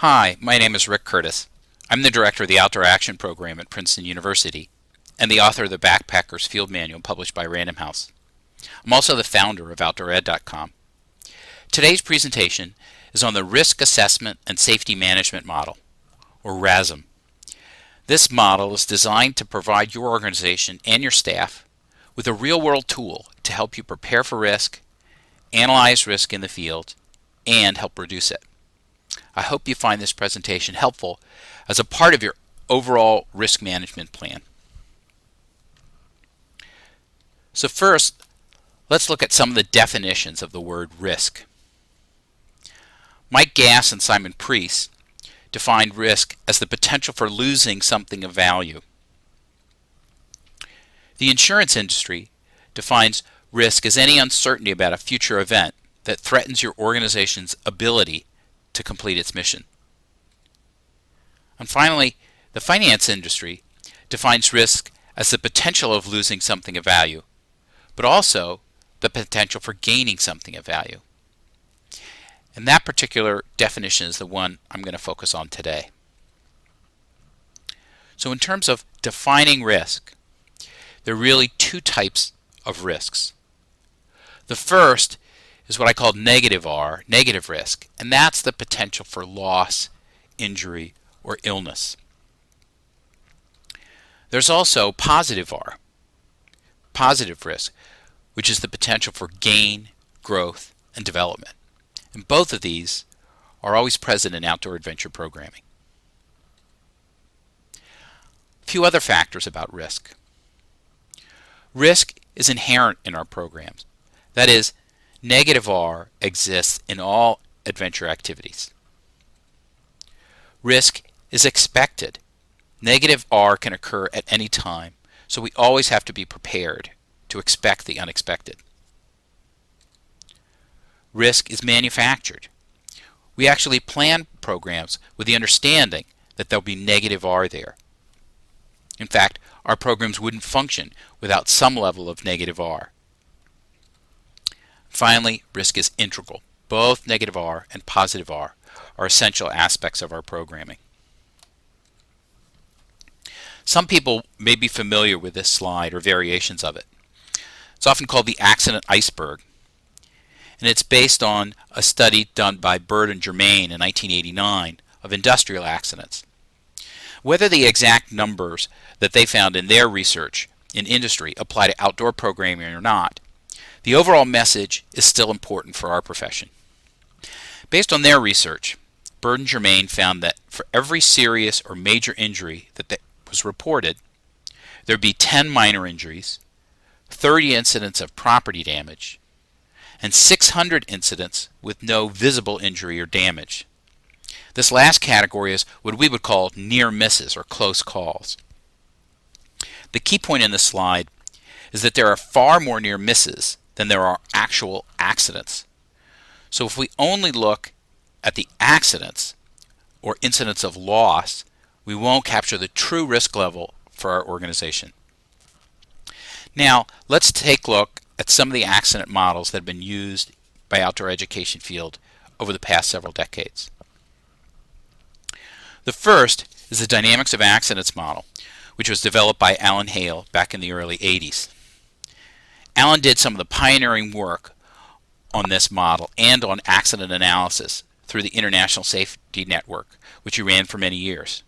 Hi, my name is Rick Curtis. I'm the director of the Outdoor Action Program at Princeton University and the author of the Backpacker's Field Manual published by Random House. I'm also the founder of OutdoorEd.com. Today's presentation is on the Risk Assessment and Safety Management Model, or RASM. This model is designed to provide your organization and your staff with a real-world tool to help you prepare for risk, analyze risk in the field, and help reduce it. I hope you find this presentation helpful as a part of your overall risk management plan. So first, let's look at some of the definitions of the word risk. Mike Gass and Simon Preece defined risk as the potential for losing something of value. The insurance industry defines risk as any uncertainty about a future event that threatens your organization's ability to complete its mission. And finally, the finance industry defines risk as the potential of losing something of value, but also the potential for gaining something of value. And that particular definition is the one I'm going to focus on today. So in terms of defining risk, there are really two types of risks. The first is what I call negative R, negative risk, and that's the potential for loss, injury, or illness. There's also positive R, positive risk, which is the potential for gain, growth, and development. And both of these are always present in outdoor adventure programming. A few other factors about risk. Risk is inherent in our programs. That is, negative R exists in all adventure activities. Risk is expected. Negative R can occur at any time, so we always have to be prepared to expect the unexpected. Risk is manufactured. We actually plan programs with the understanding that there'll be negative R there. In fact, our programs wouldn't function without some level of negative R. Finally, risk is integral. Both negative R and positive R are essential aspects of our programming. Some people may be familiar with this slide or variations of it. It's often called the accident iceberg, and it's based on a study done by Bird and Germain in 1989 of industrial accidents. Whether the exact numbers that they found in their research in industry apply to outdoor programming or not, the overall message is still important for our profession. Based on their research, Bird and Germain found that for every serious or major injury that was reported, there would be 10 minor injuries, 30 incidents of property damage, and 600 incidents with no visible injury or damage. This last category is what we would call near misses or close calls. The key point in this slide is that there are far more near misses than there are actual accidents. So if we only look at the accidents or incidents of loss, we won't capture the true risk level for our organization. Now, let's take a look at some of the accident models that have been used by outdoor education field over the past several decades. The first is the Dynamics of Accidents model, which was developed by Alan Hale back in the early 80s. Alan did some of the pioneering work on this model and on accident analysis through the International Safety Network, which he ran for many years.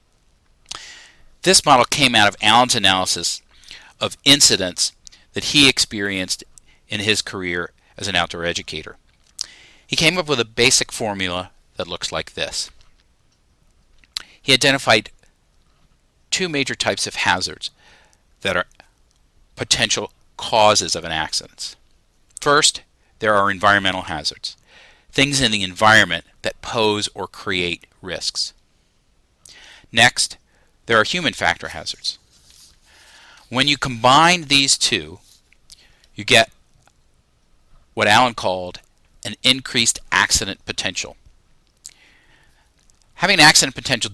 This model came out of Alan's analysis of incidents that he experienced in his career as an outdoor educator. He came up with a basic formula that looks like this. He identified two major types of hazards that are potential causes of an accident. First, there are environmental hazards, things in the environment that pose or create risks. Next, there are human factor hazards. When you combine these two, you get what Alan called an increased accident potential. Having an accident potential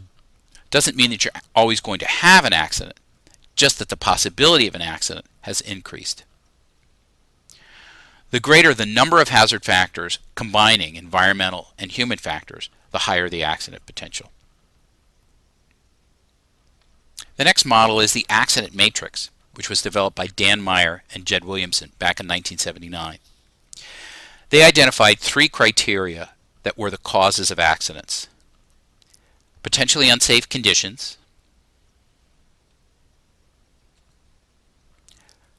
doesn't mean that you're always going to have an accident, just that the possibility of an accident has increased. The greater the number of hazard factors combining environmental and human factors, the higher the accident potential. The next model is the accident matrix, which was developed by Dan Meyer and Jed Williamson back in 1979. They identified 3 criteria that were the causes of accidents: potentially unsafe conditions,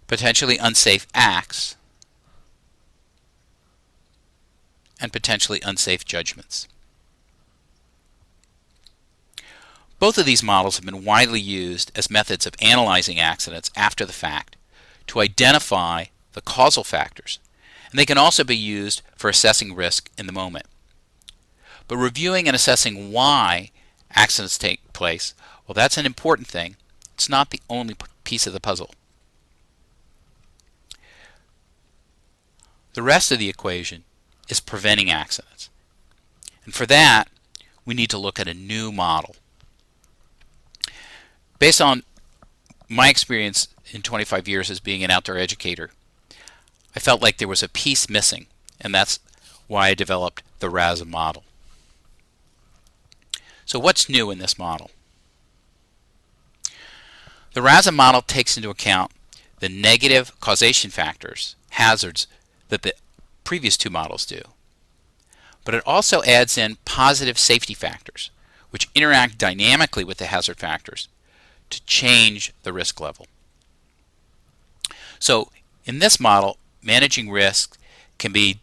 potentially unsafe acts, and potentially unsafe judgments. Both of these models have been widely used as methods of analyzing accidents after the fact to identify the causal factors, and they can also be used for assessing risk in the moment. But reviewing and assessing why accidents take place, well, that's an important thing. It's not the only piece of the puzzle. The rest of the equation is preventing accidents. And for that, we need to look at a new model. Based on my experience in 25 years as being an outdoor educator, I felt like there was a piece missing, and that's why I developed the RASM model. So what's new in this model? The RASM model takes into account the negative causation factors, hazards, that the previous 2 models do. But it also adds in positive safety factors, which interact dynamically with the hazard factors to change the risk level. So in this model, managing risk can be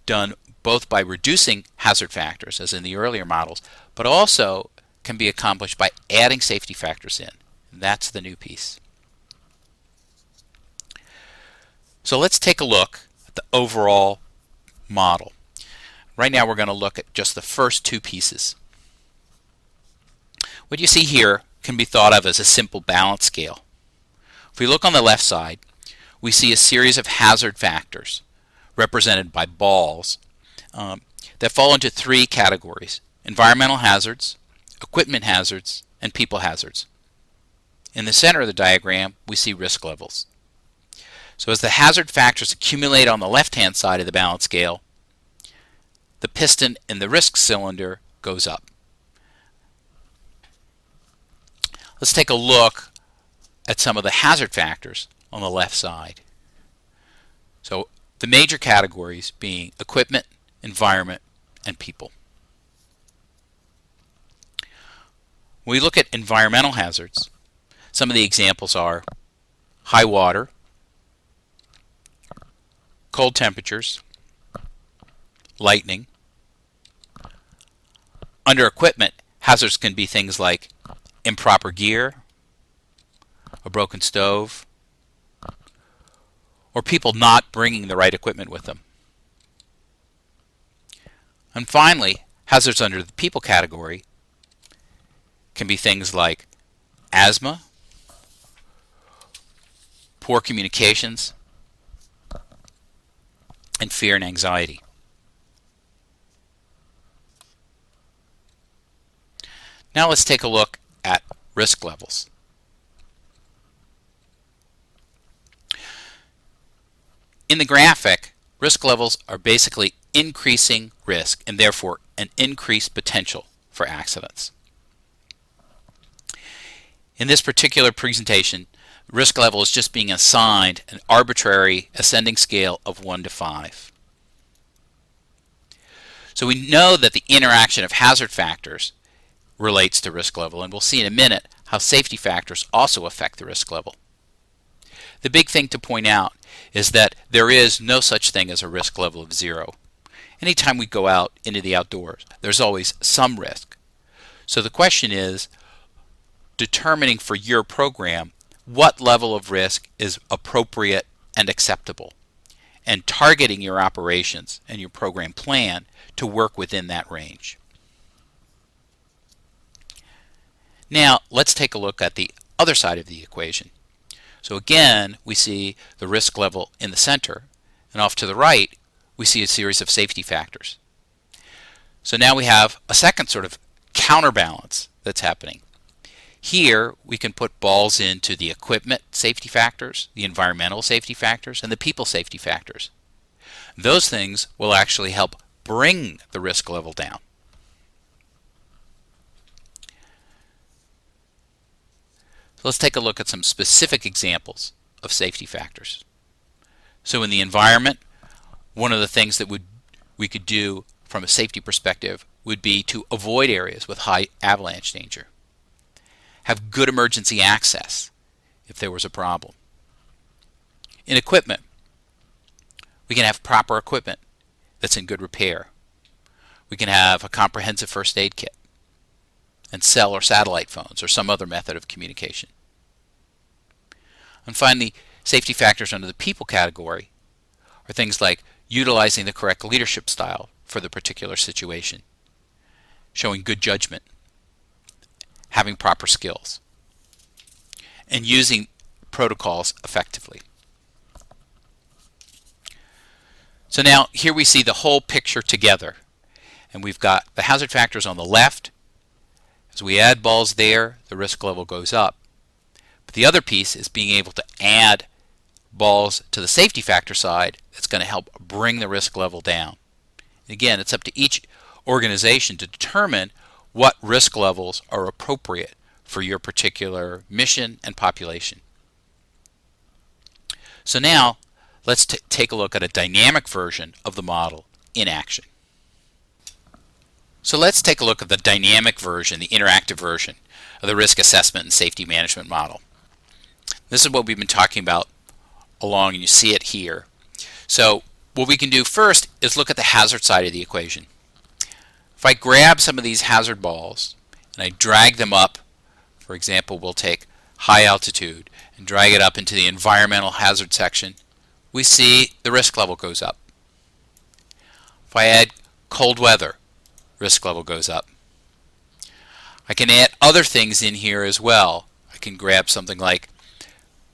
done both by reducing hazard factors, as in the earlier models, but also can be accomplished by adding safety factors in. That's the new piece. So let's take a look at the overall model. Right now we're going to look at just the first 2 pieces. What you see here can be thought of as a simple balance scale. If we look on the left side, we see a series of hazard factors represented by balls that fall into 3 categories: environmental hazards, equipment hazards, and people hazards. In the center of the diagram, we see risk levels. So as the hazard factors accumulate on the left-hand side of the balance scale, the piston in the risk cylinder goes up. Let's take a look at some of the hazard factors on the left side. So the major categories being equipment, environment, and people. When we look at environmental hazards, some of the examples are high water, cold temperatures, lightning. Under equipment, hazards can be things like improper gear, a broken stove, or people not bringing the right equipment with them. And finally, hazards under the people category can be things like asthma, poor communications, and fear and anxiety. Now let's take a look at risk levels. In the graphic, risk levels are basically increasing risk and therefore an increased potential for accidents. In this particular presentation, risk level is just being assigned an arbitrary ascending scale of 1 to 5. So we know that the interaction of hazard factors relates to risk level, and we'll see in a minute how safety factors also affect the risk level. The big thing to point out is that there is no such thing as a risk level of 0. Anytime we go out into the outdoors, there's always some risk. So the question is determining for your program what level of risk is appropriate and acceptable, and targeting your operations and your program plan to work within that range. Now let's take a look at the other side of the equation. So again, we see the risk level in the center, and off to the right we see a series of safety factors. So now we have a second sort of counterbalance that's happening. Here we can put balls into the equipment safety factors, the environmental safety factors, and the people safety factors. Those things will actually help bring the risk level down. So let's take a look at some specific examples of safety factors. So in the environment, one of the things that we could do from a safety perspective would be to avoid areas with high avalanche danger. Have good emergency access if there was a problem. In equipment, we can have proper equipment that's in good repair. We can have a comprehensive first aid kit and cell or satellite phones or some other method of communication. And finally, safety factors under the people category are things like utilizing the correct leadership style for the particular situation, showing good judgment, having proper skills, and using protocols effectively. So now here we see the whole picture together, and we've got the hazard factors on the left. As we add balls there, the risk level goes up. But the other piece is being able to add balls to the safety factor side that's going to help bring the risk level down. And again, it's up to each organization to determine what risk levels are appropriate for your particular mission and population. So now let's take a look at a dynamic version of the model in action. So let's take a look at the dynamic version, the interactive version of the risk assessment and safety management model. This is what we've been talking about along, and you see it here. So what we can do first is look at the hazard side of the equation. If I grab some of these hazard balls and I drag them up, for example, we'll take high altitude and drag it up into the environmental hazard section, we see the risk level goes up. If I add cold weather, risk level goes up. I can add other things in here as well. I can grab something like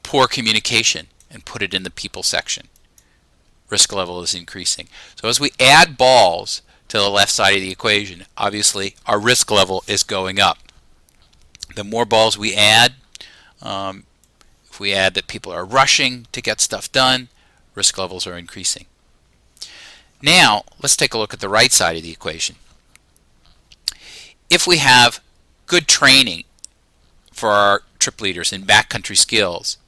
poor communication and put it in the people section. Risk level is increasing. So as we add balls to the left side of the equation, obviously our risk level is going up. The more balls we add, if we add that people are rushing to get stuff done, risk levels are increasing. Now let's take a look at the right side of the equation. If we have good training for our trip leaders in backcountry skills,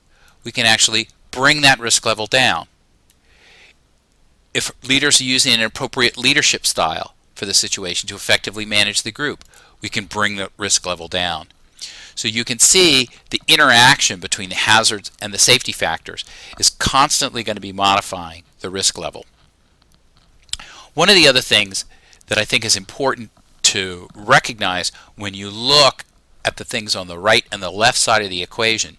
we can actually bring that risk level down. If leaders are using an appropriate leadership style for the situation to effectively manage the group, we can bring the risk level down. So you can see the interaction between the hazards and the safety factors is constantly going to be modifying the risk level. One of the other things that I think is important to recognize when you look at the things on the right and the left side of the equation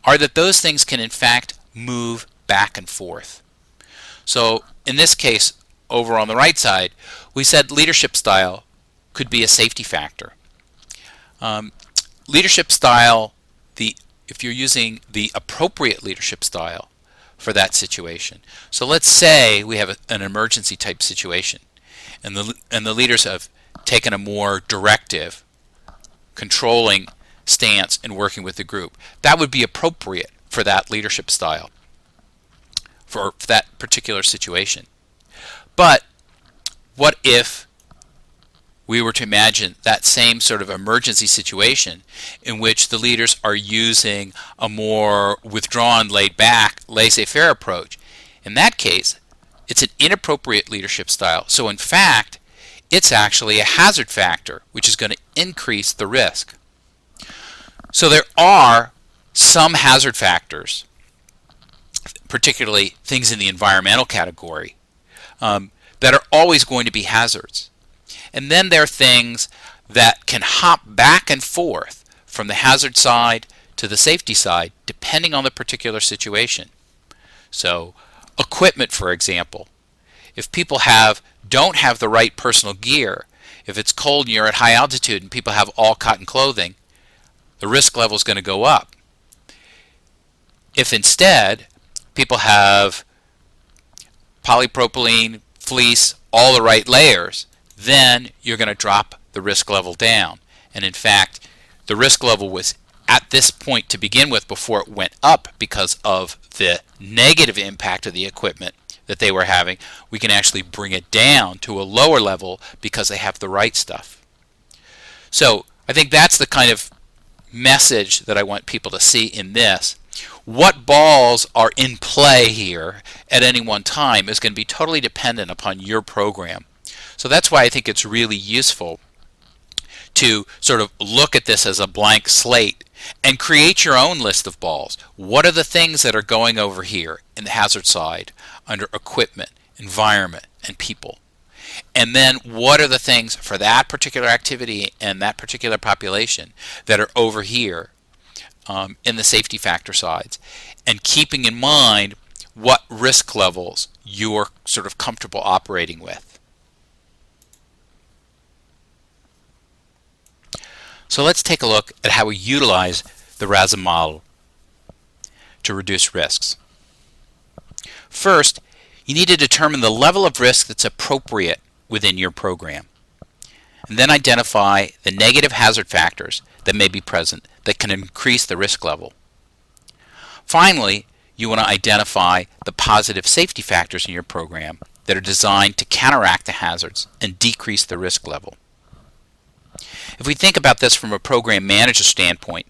are that those things can in fact move back and forth. So in this case, over on the right side, we said leadership style could be a safety factor. Leadership style, if you're using the appropriate leadership style for that situation. So let's say we have an emergency type situation, and the leaders have taken a more directive, controlling stance in working with the group. That would be appropriate for that leadership style, for that particular situation. But what if we were to imagine that same sort of emergency situation in which the leaders are using a more withdrawn, laid-back, laissez-faire approach? In that case, it's an inappropriate leadership style. So in fact, it's actually a hazard factor, which is going to increase the risk. So there are some hazard factors, particularly things in the environmental category, that are always going to be hazards. And then there are things that can hop back and forth from the hazard side to the safety side, depending on the particular situation. So equipment, for example. If people don't have the right personal gear, if it's cold and you're at high altitude and people have all cotton clothing, the risk level is going to go up. If instead people have polypropylene, fleece, all the right layers, then you're going to drop the risk level down. And in fact, the risk level was at this point to begin with before it went up because of the negative impact of the equipment that they were having. We can actually bring it down to a lower level because they have the right stuff. So I think that's the kind of message that I want people to see in this. What balls are in play here at any one time is going to be totally dependent upon your program. So that's why I think it's really useful to sort of look at this as a blank slate and create your own list of balls. What are the things that are going over here in the hazard side under equipment, environment, and people? And then what are the things for that particular activity and that particular population that are over here in the safety factor sides? And keeping in mind what risk levels you're sort of comfortable operating with. So let's take a look at how we utilize the RASM model to reduce risks. First, you need to determine the level of risk that's appropriate within your program, and then identify the negative hazard factors that may be present that can increase the risk level. Finally, you want to identify the positive safety factors in your program that are designed to counteract the hazards and decrease the risk level. If we think about this from a program manager standpoint,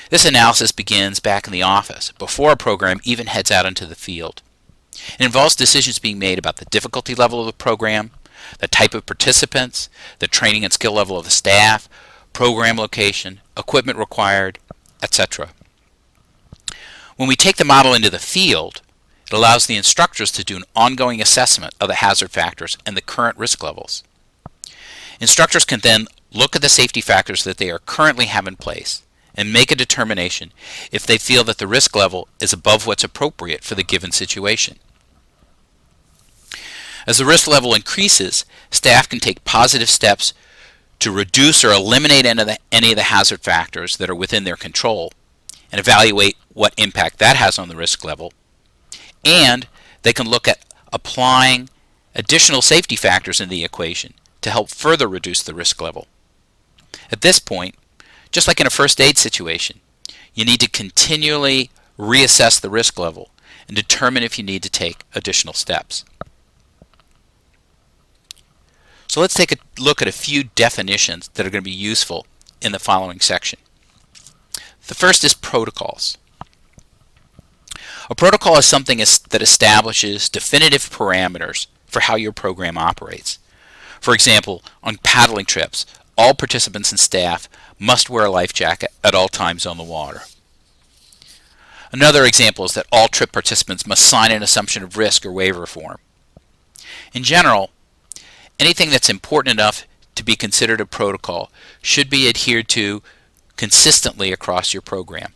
this analysis begins back in the office before a program even heads out into the field. It involves decisions being made about the difficulty level of the program, the type of participants, the training and skill level of the staff, program location, equipment required, etc. When we take the model into the field, it allows the instructors to do an ongoing assessment of the hazard factors and the current risk levels. Instructors can then look at the safety factors that they are currently have in place and make a determination if they feel that the risk level is above what's appropriate for the given situation. As the risk level increases, staff can take positive steps to reduce or eliminate any of the hazard factors that are within their control and evaluate what impact that has on the risk level. And they can look at applying additional safety factors in the equation to help further reduce the risk level. At this point, just like in a first aid situation, you need to continually reassess the risk level and determine if you need to take additional steps. So let's take a look at a few definitions that are going to be useful in the following section. The first is protocols. A protocol is something that establishes definitive parameters for how your program operates. For example, on paddling trips, all participants and staff must wear a life jacket at all times on the water. Another example is that all trip participants must sign an assumption of risk or waiver form. In general, anything that's important enough to be considered a protocol should be adhered to consistently across your program.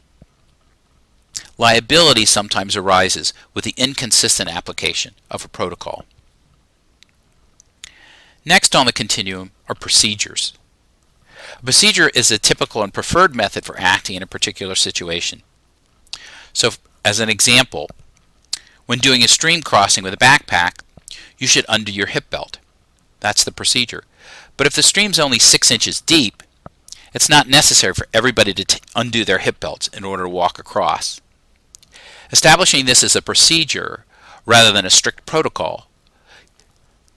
Liability sometimes arises with the inconsistent application of a protocol. Next on the continuum are procedures. A procedure is a typical and preferred method for acting in a particular situation. So, as an example, when doing a stream crossing with a backpack, you should undo your hip belt. That's the procedure. But if the stream's only 6 inches deep, it's not necessary for everybody to undo their hip belts in order to walk across. Establishing this as a procedure rather than a strict protocol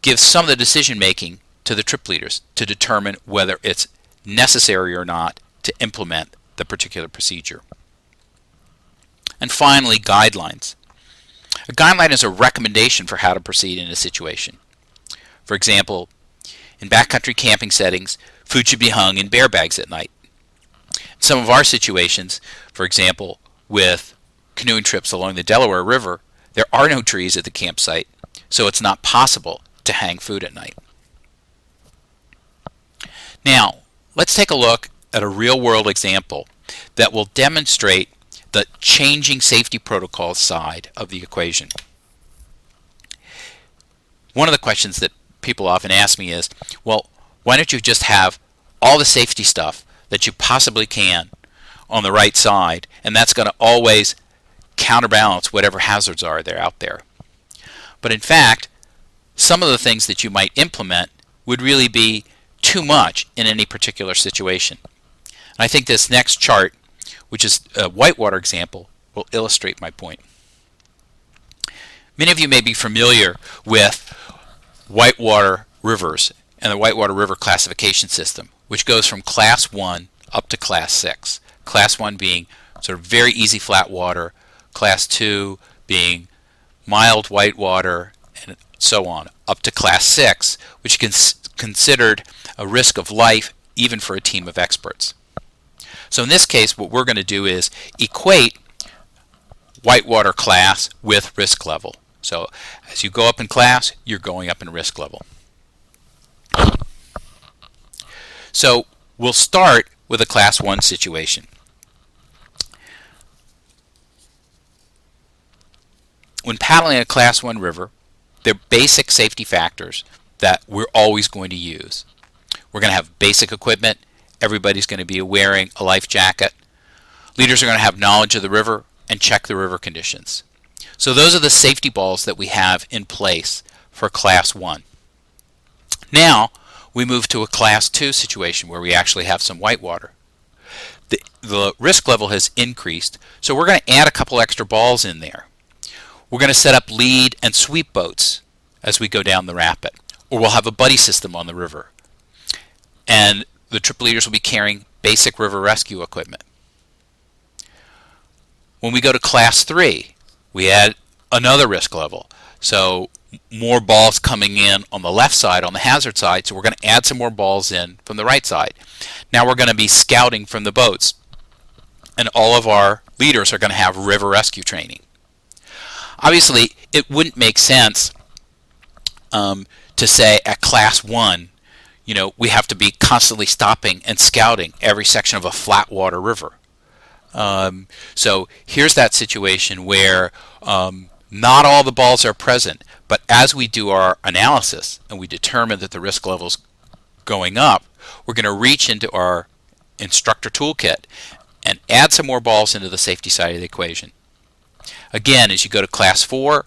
gives some of the decision making to the trip leaders to determine whether it's necessary or not to implement the particular procedure. And finally, guidelines. A guideline is a recommendation for how to proceed in a situation. For example, in backcountry camping settings, food should be hung in bear bags at night. In some of our situations, for example, with canoeing trips along the Delaware River, there are no trees at the campsite, so it's not possible to hang food at night. Now, let's take a look at a real-world example that will demonstrate the changing safety protocol side of the equation. One of the questions that people often ask me is, well, why don't you just have all the safety stuff that you possibly can on the right side, and that's going to always counterbalance whatever hazards are there out there. But in fact, some of the things that you might implement would really be too much in any particular situation. And I think this next chart, which is a whitewater example, will illustrate my point. Many of you may be familiar with whitewater rivers and the whitewater river classification system, which goes from class 1 up to class 6. Class 1 being sort of very easy flat water, Class 2 being mild white water, and so on, up to Class 6, which is considered a risk of life even for a team of experts. So in this case, what we're going to do is equate whitewater class with risk level. So as you go up in class, you're going up in risk level. So we'll start with a Class 1 situation. When paddling a Class 1 river, there are basic safety factors that we're always going to use. We're going to have basic equipment. Everybody's going to be wearing a life jacket. Leaders are going to have knowledge of the river and check the river conditions. So those are the safety balls that we have in place for Class 1. Now we move to a Class 2 situation where we actually have some whitewater. The risk level has increased, so we're going to add a couple extra balls in there. We're going to set up lead and sweep boats as we go down the rapid, or we'll have a buddy system on the river. And the trip leaders will be carrying basic river rescue equipment. When we go to Class 3, we add another risk level. So more balls coming in on the left side, on the hazard side, so we're going to add some more balls in from the right side. Now we're going to be scouting from the boats, and all of our leaders are going to have river rescue training. Obviously, it wouldn't make sense to say at Class 1, we have to be constantly stopping and scouting every section of a flat water river. So here's that situation where not all the balls are present, but as we do our analysis and we determine that the risk level is going up, we're going to reach into our instructor toolkit and add some more balls into the safety side of the equation. Again, as you go to Class 4,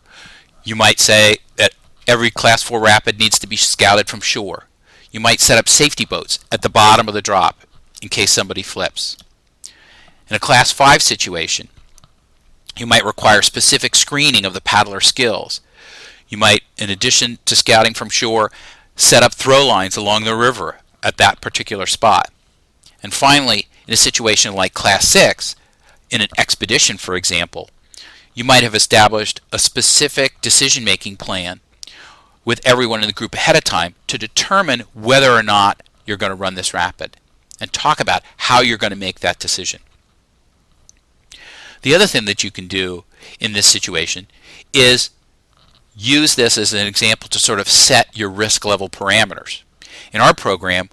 you might say that every Class 4 rapid needs to be scouted from shore. You might set up safety boats at the bottom of the drop in case somebody flips. In a Class 5 situation, you might require specific screening of the paddler skills. You might, in addition to scouting from shore, set up throw lines along the river at that particular spot. And finally, in a situation like Class 6, in an expedition, for example, you might have established a specific decision-making plan with everyone in the group ahead of time to determine whether or not you're going to run this rapid and talk about how you're going to make that decision. The other thing that you can do in this situation is use this as an example to sort of set your risk level parameters. In our program,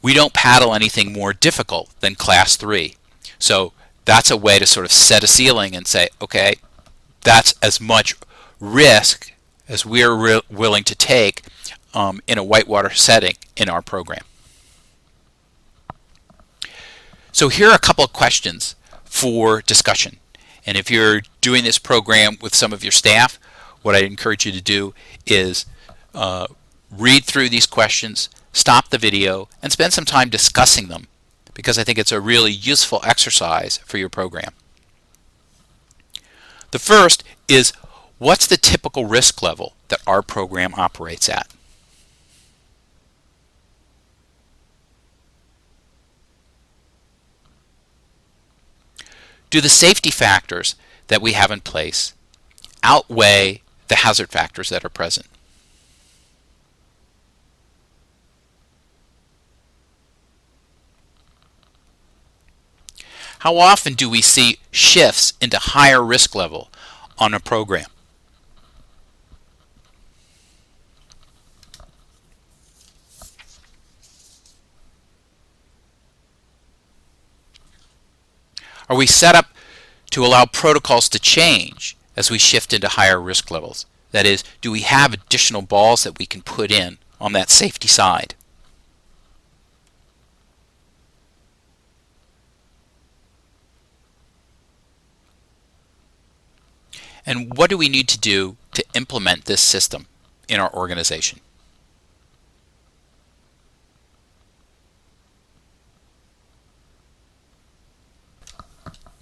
we don't paddle anything more difficult than Class 3. So that's a way to sort of set a ceiling and say, okay, that's as much risk as we're willing to take in a whitewater setting in our program. So here are a couple of questions for discussion. And if you're doing this program with some of your staff, what I encourage you to do is read through these questions, stop the video, and spend some time discussing them, because I think it's a really useful exercise for your program. The first is, what's the typical risk level that our program operates at? Do the safety factors that we have in place outweigh the hazard factors that are present? How often do we see shifts into higher risk level on a program? Are we set up to allow protocols to change as we shift into higher risk levels? That is, do we have additional balls that we can put in on that safety side? And what do we need to do to implement this system in our organization?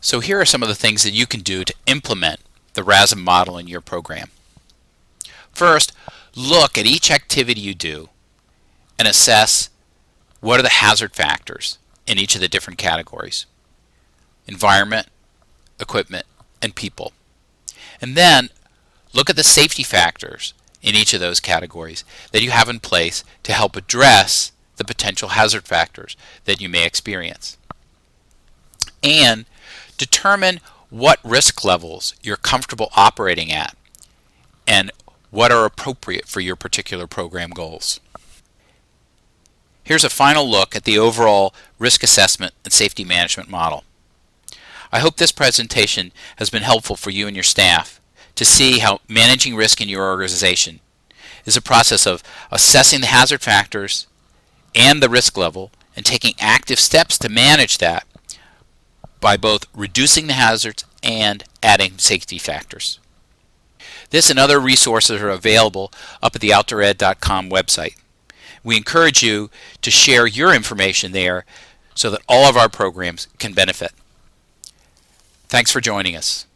So here are some of the things that you can do to implement the RASM model in your program. First, look at each activity you do and assess what are the hazard factors in each of the different categories. environment, equipment, and people. And then look at the safety factors in each of those categories that you have in place to help address the potential hazard factors that you may experience. And determine what risk levels you're comfortable operating at and what are appropriate for your particular program goals. Here's a final look at the overall risk assessment and safety management model. I hope this presentation has been helpful for you and your staff to see how managing risk in your organization is a process of assessing the hazard factors and the risk level and taking active steps to manage that by both reducing the hazards and adding safety factors. This and other resources are available up at the OutdoorEd.com website. We encourage you to share your information there so that all of our programs can benefit. Thanks for joining us.